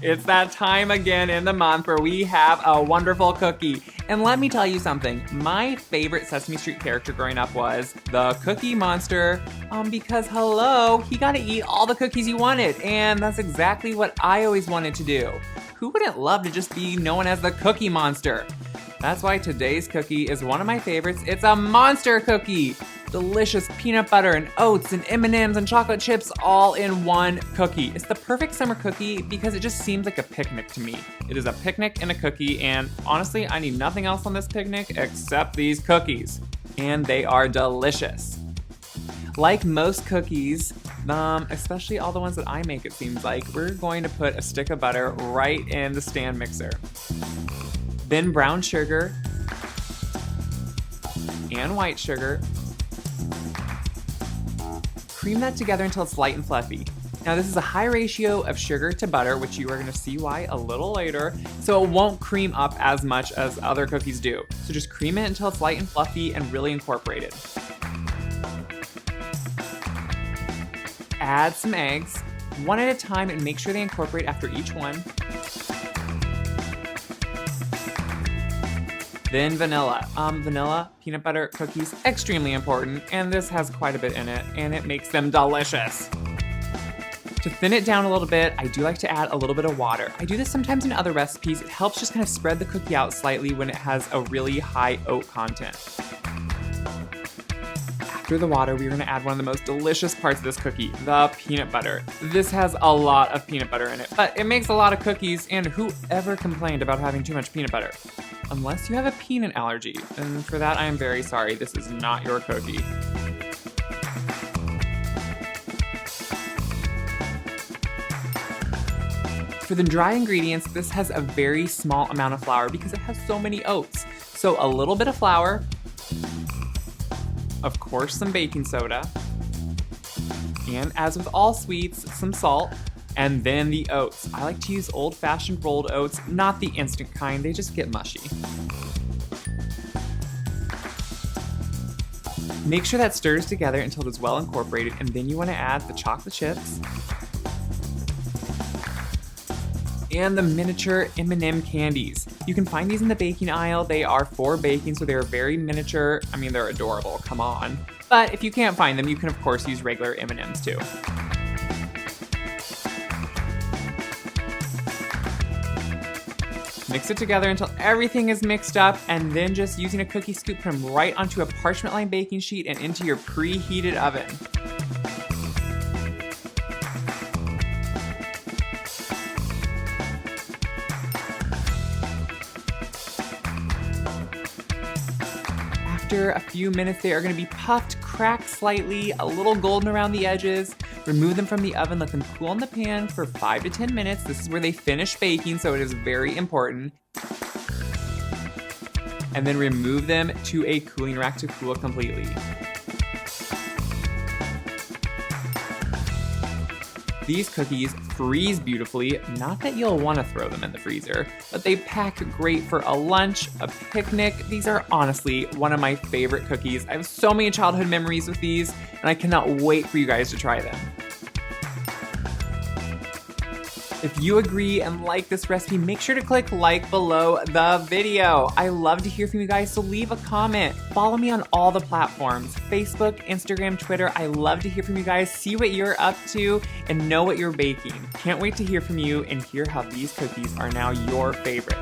It's that time again in the month where we have a wonderful cookie. And let me tell you something, my favorite Sesame Street character growing up was the Cookie Monster, because hello, he got to eat all the cookies he wanted, and that's exactly what I always wanted to do. Who wouldn't love to just be known as the Cookie Monster? That's why today's cookie is one of my favorites. It's a monster cookie. Delicious peanut butter and oats and M&Ms and chocolate chips all in one cookie. It's the perfect summer cookie because it just seems like a picnic to me. It is a picnic and a cookie, and honestly, I need nothing else on this picnic except these cookies. And they are delicious. Like most cookies, especially all the ones that I make, it seems like, we're going to put a stick of butter right in the stand mixer. Then brown sugar and white sugar. Cream that together until it's light and fluffy. Now this is a high ratio of sugar to butter, which you are gonna see why a little later, so it won't cream up as much as other cookies do. So just cream it until it's light and fluffy and really incorporate it. Add some eggs, one at a time, and make sure they incorporate after each one. Then vanilla. Vanilla, peanut butter, cookies, extremely important, and this has quite a bit in it, and it makes them delicious. To thin it down a little bit, I do like to add a little bit of water. I do this sometimes in other recipes. It helps just kind of spread the cookie out slightly when it has a really high oat content. After the water, we're gonna add one of the most delicious parts of this cookie, the peanut butter. This has a lot of peanut butter in it, but it makes a lot of cookies, and who ever complained about having too much peanut butter? Unless you have a peanut allergy, and for that I am very sorry, this is not your cookie. For the dry ingredients, this has a very small amount of flour because it has so many oats. So a little bit of flour, of course some baking soda, and as with all sweets, some salt, and then the oats. I like to use old-fashioned rolled oats, not the instant kind, they just get mushy. Make sure that stirs together until it is well incorporated, and then you want to add the chocolate chips and the miniature M&M candies. You can find these in the baking aisle. They are for baking, so they're very miniature. I mean, they're adorable, come on. But if you can't find them, you can of course use regular M&Ms too. Mix it together until everything is mixed up, and then just using a cookie scoop, put them right onto a parchment-lined baking sheet and into your preheated oven. After a few minutes, they are going to be puffed, cracked slightly, a little golden around the edges. Remove them from the oven, let them cool in the pan for 5 to 10 minutes. This is where they finish baking, so it is very important. And then remove them to a cooling rack to cool completely. These cookies freeze beautifully, not that you'll want to throw them in the freezer, but they pack great for a lunch, a picnic. These are honestly one of my favorite cookies. I have so many childhood memories with these, and I cannot wait for you guys to try them. If you agree and like this recipe, make sure to click like below the video. I love to hear from you guys, so leave a comment. Follow me on all the platforms, Facebook, Instagram, Twitter. I love to hear from you guys, see what you're up to, and know what you're baking. Can't wait to hear from you and hear how these cookies are now your favorite.